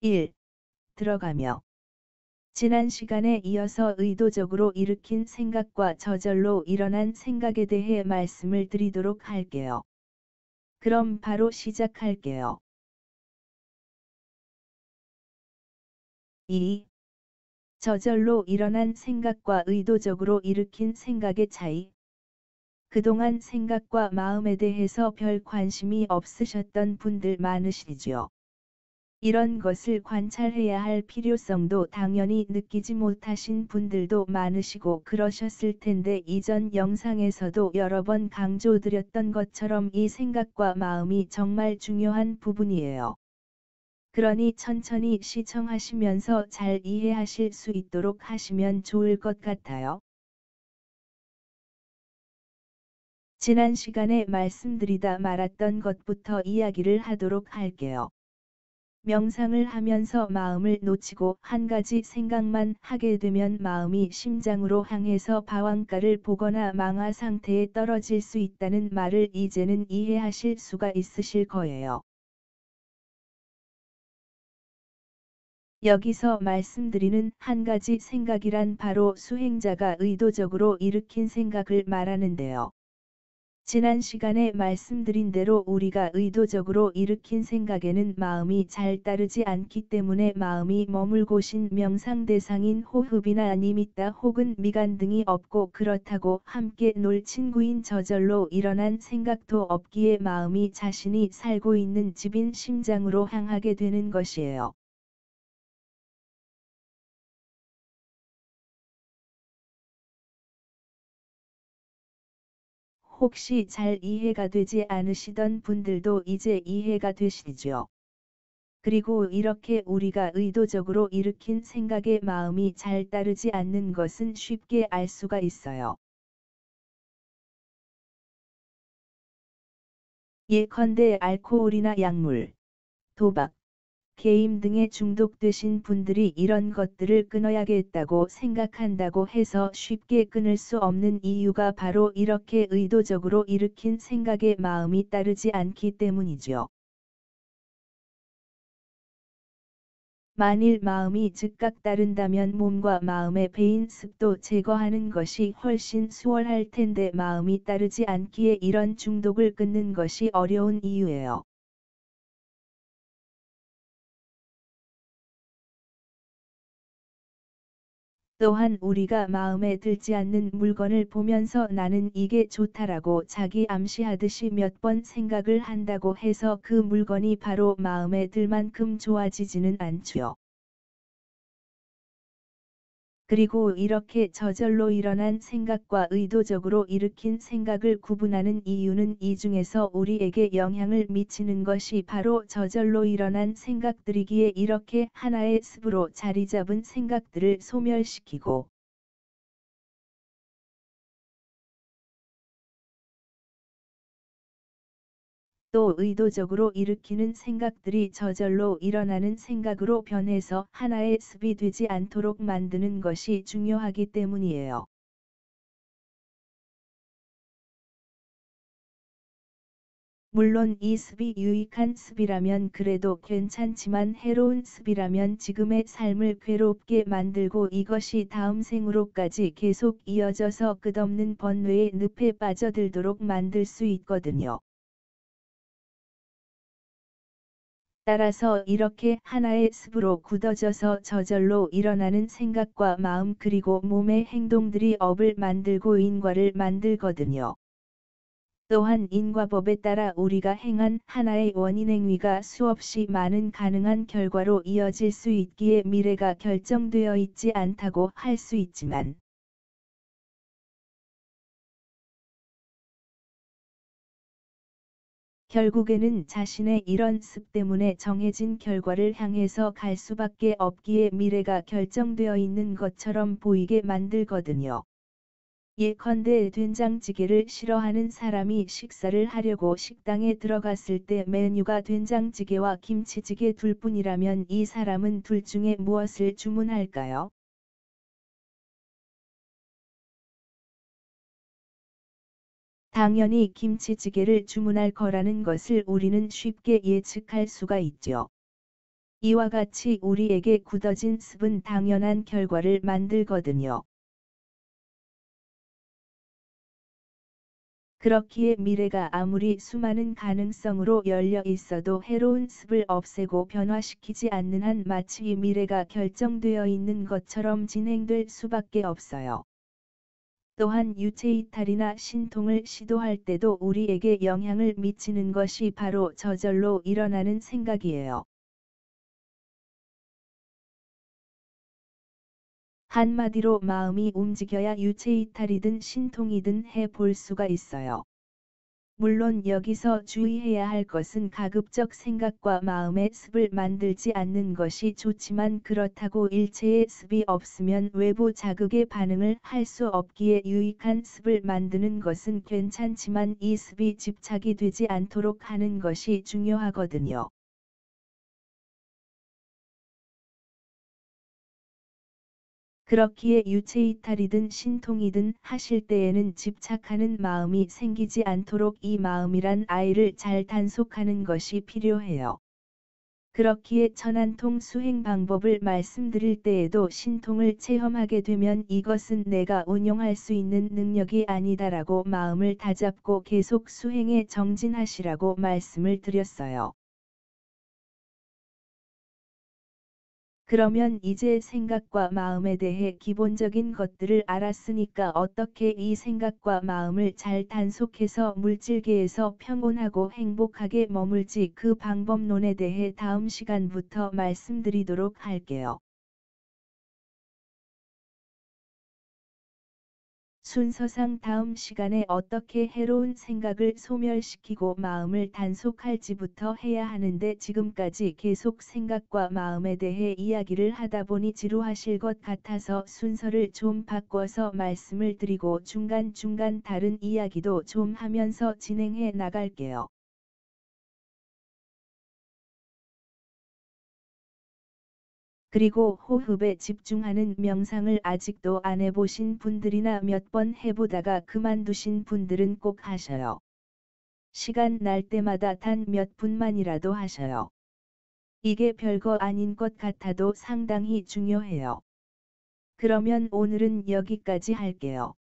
1. 들어가며 지난 시간에 이어서 의도적으로 일으킨 생각과 저절로 일어난 생각에 대해 말씀을 드리도록 할게요. 그럼 바로 시작할게요. 2. 저절로 일어난 생각과 의도적으로 일으킨 생각의 차이. 그동안 생각과 마음에 대해서 별 관심이 없으셨던 분들 많으시죠. 이런 것을 관찰해야 할 필요성도 당연히 느끼지 못하신 분들도 많으시고 그러셨을 텐데 이전 영상에서도 여러 번 강조드렸던 것처럼 이 생각과 마음이 정말 중요한 부분이에요. 그러니 천천히 시청하시면서 잘 이해하실 수 있도록 하시면 좋을 것 같아요. 지난 시간에 말씀드리다 말았던 것부터 이야기를 하도록 할게요. 명상을 하면서 마음을 놓치고 한 가지 생각만 하게 되면 마음이 심장으로 향해서 방황가를 보거나 망화 상태에 떨어질 수 있다는 말을 이제는 이해하실 수가 있으실 거예요. 여기서 말씀드리는 한 가지 생각이란 바로 수행자가 의도적으로 일으킨 생각을 말하는데요. 지난 시간에 말씀드린 대로 우리가 의도적으로 일으킨 생각에는 마음이 잘 따르지 않기 때문에 마음이 머물 곳인 명상 대상인 호흡이나 니미tta 혹은 미간 등이 없고 그렇다고 함께 놀 친구인 저절로 일어난 생각도 없기에 마음이 자신이 살고 있는 집인 심장으로 향하게 되는 것이에요. 혹시 잘 이해가 되지 않으시던 분들도 이제 이해가 되시죠? 그리고 이렇게 우리가 의도적으로 일으킨 생각에 마음이 잘 따르지 않는 것은 쉽게 알 수가 있어요. 예컨대 알코올이나 약물, 도박, 게임 등에 중독되신 분들이 이런 것들을 끊어야겠다고 생각한다고 해서 쉽게 끊을 수 없는 이유가 바로 이렇게 의도적으로 일으킨 생각에 마음이 따르지 않기 때문이죠. 만일 마음이 즉각 따른다면 몸과 마음의 배인 습도 제거하는 것이 훨씬 수월할 텐데 마음이 따르지 않기에 이런 중독을 끊는 것이 어려운 이유예요. 또한 우리가 마음에 들지 않는 물건을 보면서 나는 이게 좋다라고 자기 암시하듯이 몇 번 생각을 한다고 해서 그 물건이 바로 마음에 들 만큼 좋아지지는 않죠. 그리고 이렇게 저절로 일어난 생각과 의도적으로 일으킨 생각을 구분하는 이유는 이 중에서 우리에게 영향을 미치는 것이 바로 저절로 일어난 생각들이기에 이렇게 하나의 습으로 자리 잡은 생각들을 소멸시키고 또 의도적으로 일으키는 생각들이 저절로 일어나는 생각으로 변해서 하나의 습이 되지 않도록 만드는 것이 중요하기 때문이에요. 물론 이 습이 유익한 습이라면 그래도 괜찮지만 해로운 습이라면 지금의 삶을 괴롭게 만들고 이것이 다음 생으로까지 계속 이어져서 끝없는 번뇌의 늪에 빠져들도록 만들 수 있거든요. 따라서 이렇게 하나의 습으로 굳어져서 저절로 일어나는 생각과 마음 그리고 몸의 행동들이 업을 만들고 인과를 만들거든요. 또한 인과법에 따라 우리가 행한 하나의 원인 행위가 수없이 많은 가능한 결과로 이어질 수 있기에 미래가 결정되어 있지 않다고 할 수 있지만 결국에는 자신의 이런 습 때문에 정해진 결과를 향해서 갈 수밖에 없기에 미래가 결정되어 있는 것처럼 보이게 만들거든요. 예컨대 된장찌개를 싫어하는 사람이 식사를 하려고 식당에 들어갔을 때 메뉴가 된장찌개와 김치찌개 둘뿐이라면 이 사람은 둘 중에 무엇을 주문할까요? 당연히 김치찌개를 주문할 거라는 것을 우리는 쉽게 예측할 수가 있죠. 이와 같이 우리에게 굳어진 습은 당연한 결과를 만들거든요. 그렇기에 미래가 아무리 수많은 가능성으로 열려 있어도 해로운 습을 없애고 변화시키지 않는 한 마치 이 미래가 결정되어 있는 것처럼 진행될 수밖에 없어요. 또한 유체이탈이나 신통을 시도할 때도 우리에게 영향을 미치는 것이 바로 저절로 일어나는 생각이에요. 한마디로 마음이 움직여야 유체이탈이든 신통이든 해볼 수가 있어요. 물론 여기서 주의해야 할 것은 가급적 생각과 마음의 습을 만들지 않는 것이 좋지만 그렇다고 일체의 습이 없으면 외부 자극에 반응을 할 수 없기에 유익한 습을 만드는 것은 괜찮지만 이 습이 집착이 되지 않도록 하는 것이 중요하거든요. 그렇기에 유체이탈이든 신통이든 하실 때에는 집착하는 마음이 생기지 않도록 이 마음이란 아이를 잘 단속하는 것이 필요해요. 그렇기에 천안통 수행 방법을 말씀드릴 때에도 신통을 체험하게 되면 이것은 내가 운용할 수 있는 능력이 아니다라고 마음을 다잡고 계속 수행에 정진하시라고 말씀을 드렸어요. 그러면 이제 생각과 마음에 대해 기본적인 것들을 알았으니까 어떻게 이 생각과 마음을 잘 단속해서 물질계에서 평온하고 행복하게 머물지 그 방법론에 대해 다음 시간부터 말씀드리도록 할게요. 순서상 다음 시간에 어떻게 해로운 생각을 소멸시키고 마음을 단속할지부터 해야 하는데 지금까지 계속 생각과 마음에 대해 이야기를 하다 보니 지루하실 것 같아서 순서를 좀 바꿔서 말씀을 드리고 중간중간 다른 이야기도 좀 하면서 진행해 나갈게요. 그리고 호흡에 집중하는 명상을 아직도 안 해보신 분들이나 몇 번 해보다가 그만두신 분들은 꼭 하셔요. 시간 날 때마다 단 몇 분만이라도 하셔요. 이게 별거 아닌 것 같아도 상당히 중요해요. 그러면 오늘은 여기까지 할게요.